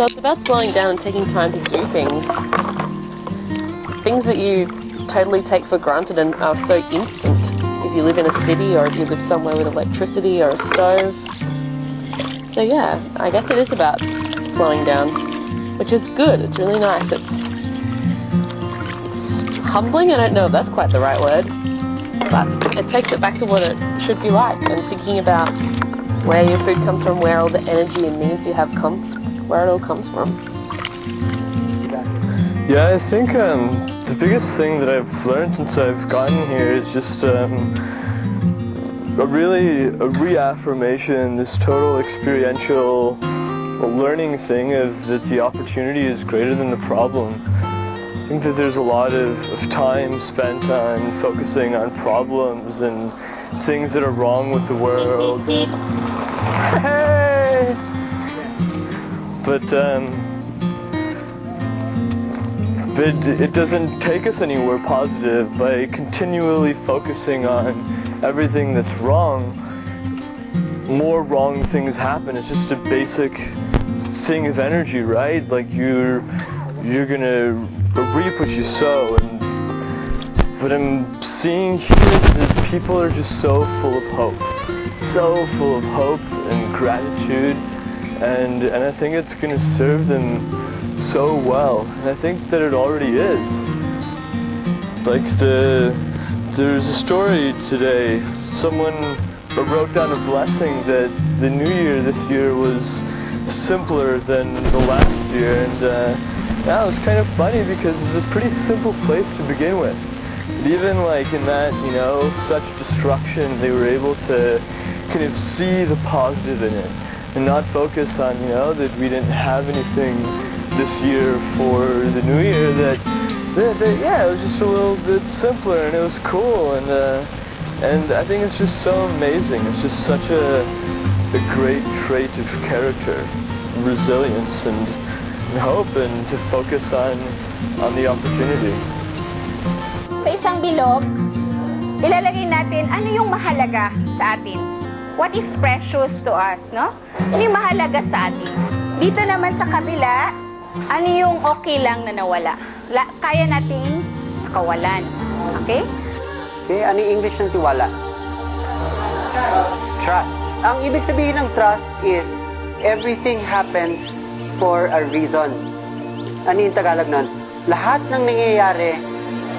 So it's about slowing down and taking time to do things. Things that you totally take for granted and are so instant. If you live in a city or if you live somewhere with electricity or a stove. So yeah, I guess it is about slowing down, which is good. It's really nice. It's humbling. I don't know if that's quite the right word, but it takes it back to what it should be like, and thinking about where your food comes from, where all the energy and needs you have comes, where it all comes from. Yeah, I think the biggest thing that I've learned since I've gotten here is just a reaffirmation, this total experiential learning thing of that the opportunity is greater than the problem. I think that there's a lot of time spent on focusing on problems and things that are wrong with the world. Hey! But it doesn't take us anywhere positive. By continually focusing on everything that's wrong, more wrong things happen. It's just a basic thing of energy, right? Like you're gonna reap what you sow. And what I'm seeing here is that people are just so full of hope and gratitude, and I think it's gonna serve them so well, and I think that it already is. Like there's a story today, someone wrote down a blessing that the new year this year was simpler than the last year, and yeah, it was kind of funny because it's a pretty simple place to begin with. And even like in that, you know, such destruction, they were able to kind of see the positive in it and not focus on, you know, that we didn't have anything this year for the new year, that yeah, it was just a little bit simpler and it was cool, and I think it's just so amazing. It's just such a great trait of character, resilience and hope, and to focus on the opportunity. Sa isang bilog, ilalagay natin ano yung mahalaga sa atin. What is precious to us, no? Ano yung mahalaga sa atin? Dito naman sa kabila, ano yung okay lang na nawala? Kaya nating nakawalan. Okay? Okay, ano yung English ng tiwala? Trust. Ang ibig sabihin ng trust is everything happens for a reason. Ano yung Tagalog nun? Lahat ng nangyayari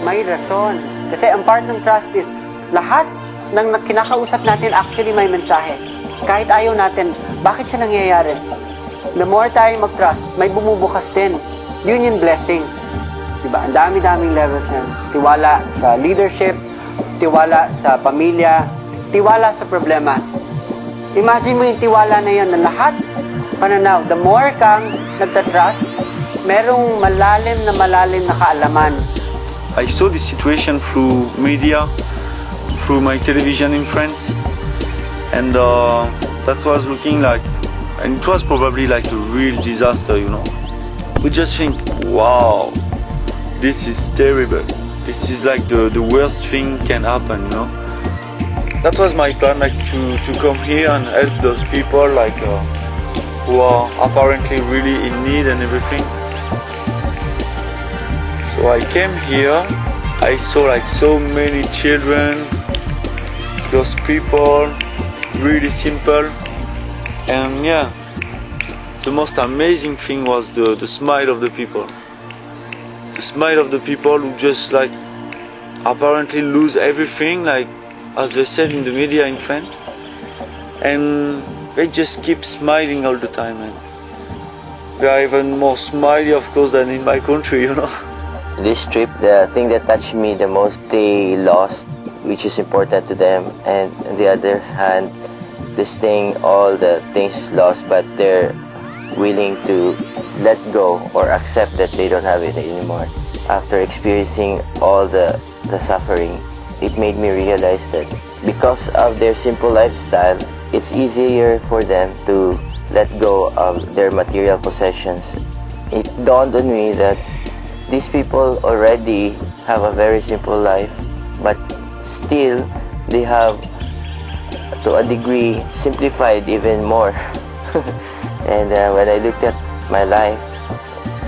may rason. Kasi ang part ng trust is lahat ng kinakausap natin actually may mensahe. Kahit ayaw natin, bakit siya nangyayari? The more tayo mag-trust, may bumubukas din. Yun yung blessings. Diba? Ang dami-daming levels yan. Tiwala sa leadership, tiwala sa pamilya, tiwala sa problema. Imagine mo yung tiwala na yun na lahat pananaw. The more kang nagtatrust, merong malalim na kaalaman. I saw this situation through media, through my television in France, and that was looking like, and it was probably like a real disaster, you know. We just think, wow, this is terrible. This is like the worst thing can happen, you know. That was my plan, like to come here and help those people, like who are apparently really in need and everything. So I came here, I saw like so many children, those people, really simple, and yeah, the most amazing thing was the smile of the people. The smile of the people who just like apparently lose everything, like as they said in the media in France, and they just keep smiling all the time, and they are even more smiley of course than in my country, you know. This trip, the thing that touched me the most, they lost, which is important to them, and on the other hand, this thing, all the things lost, but they're willing to let go or accept that they don't have it anymore. After experiencing all the suffering, it made me realize that because of their simple lifestyle, it's easier for them to let go of their material possessions. It dawned on me that these people already have a very simple life, but still they have, to a degree, simplified even more. And when I looked at my life,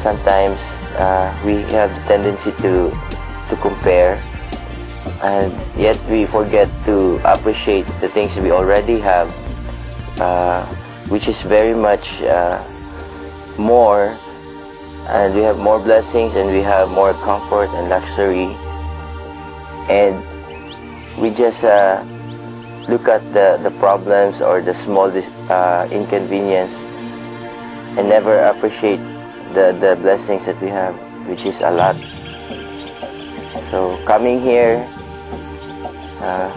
sometimes we have the tendency to compare, and yet we forget to appreciate the things we already have, which is very much more, and we have more blessings, and we have more comfort and luxury, and we just look at the problems or the small inconvenience and never appreciate the blessings that we have, which is a lot. So coming here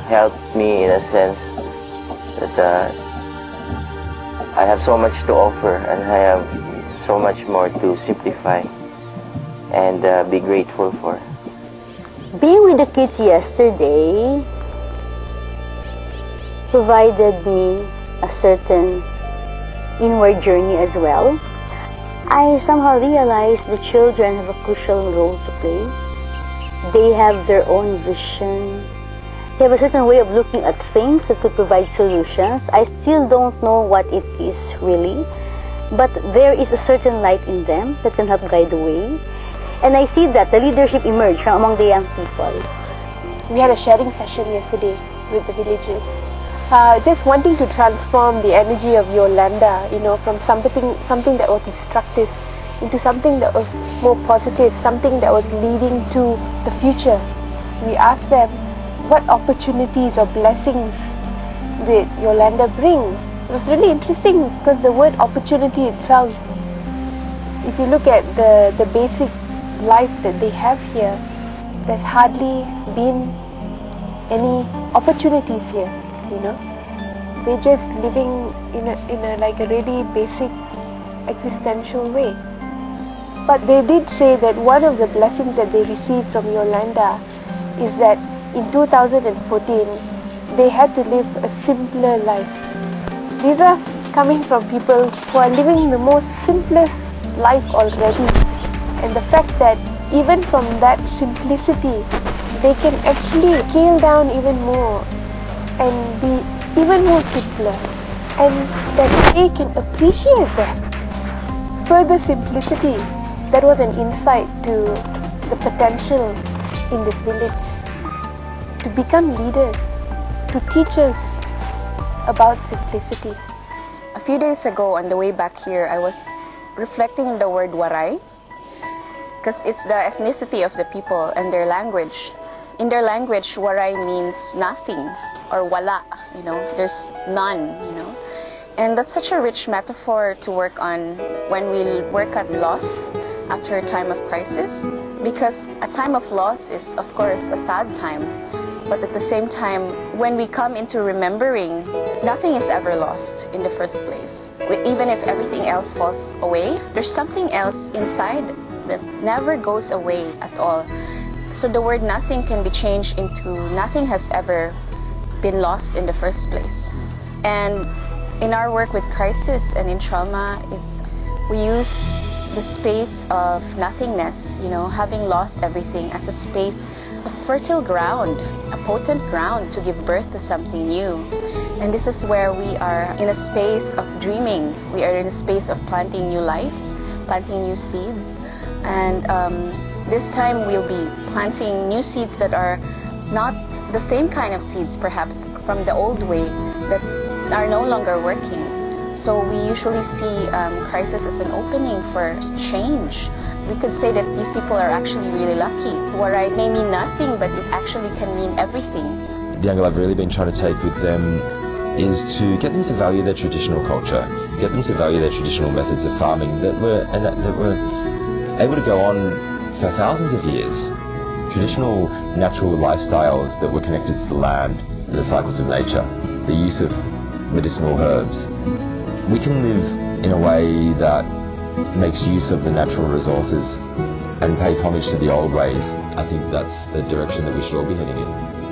helped me in a sense that I have so much to offer, and I have so much more to simplify and be grateful for. Being with the kids yesterday provided me a certain inward journey as well. I somehow realized the children have a crucial role to play. They have their own vision. They have a certain way of looking at things that could provide solutions. I still don't know what it is really, but there is a certain light in them that can help guide the way. And I see that the leadership emerge from among the young people. We had a sharing session yesterday with the villagers. Just wanting to transform the energy of Yolanda, from something that was destructive into something that was more positive, something that was leading to the future. We asked them, what opportunities or blessings did Yolanda bring? It was really interesting because the word opportunity itself, if you look at the basic life that they have here, there's hardly been any opportunities here. They're just living in a like a really basic existential way. But they did say that one of the blessings that they received from Yolanda is that in 2014 they had to live a simpler life. These are coming from people who are living the most simplest life already, and the fact that even from that simplicity they can actually scale down even more and be even more simpler, and that they can appreciate that further simplicity. That was an insight to the potential in this village to become leaders, to teach us about simplicity. A few days ago on the way back here, I was reflecting on the word waray, because it's the ethnicity of the people and their language. In their language, waray means nothing, or wala, there's none, And that's such a rich metaphor to work on when we work at loss after a time of crisis, because a time of loss is, of course, a sad time. But at the same time, when we come into remembering, nothing is ever lost in the first place. Even if everything else falls away, there's something else inside that never goes away at all. So the word nothing can be changed into nothing has ever been lost in the first place. And in our work with crisis and in trauma, we use the space of nothingness, having lost everything, as a space of fertile ground, a potent ground to give birth to something new. And this is where we are in a space of dreaming. We are in a space of planting new life, planting new seeds. And this time we'll be planting new seeds that are not the same kind of seeds, perhaps, from the old way that are no longer working. So we usually see crisis as an opening for change. We could say that these people are actually really lucky. Waray may mean nothing, but it actually can mean everything. The angle I've really been trying to take with them is to get them to value their traditional culture, get them to value their traditional methods of farming that were able to go on for thousands of years. Traditional natural lifestyles that were connected to the land, the cycles of nature, the use of medicinal herbs. We can live in a way that makes use of the natural resources and pays homage to the old ways. I think that's the direction that we should all be heading in.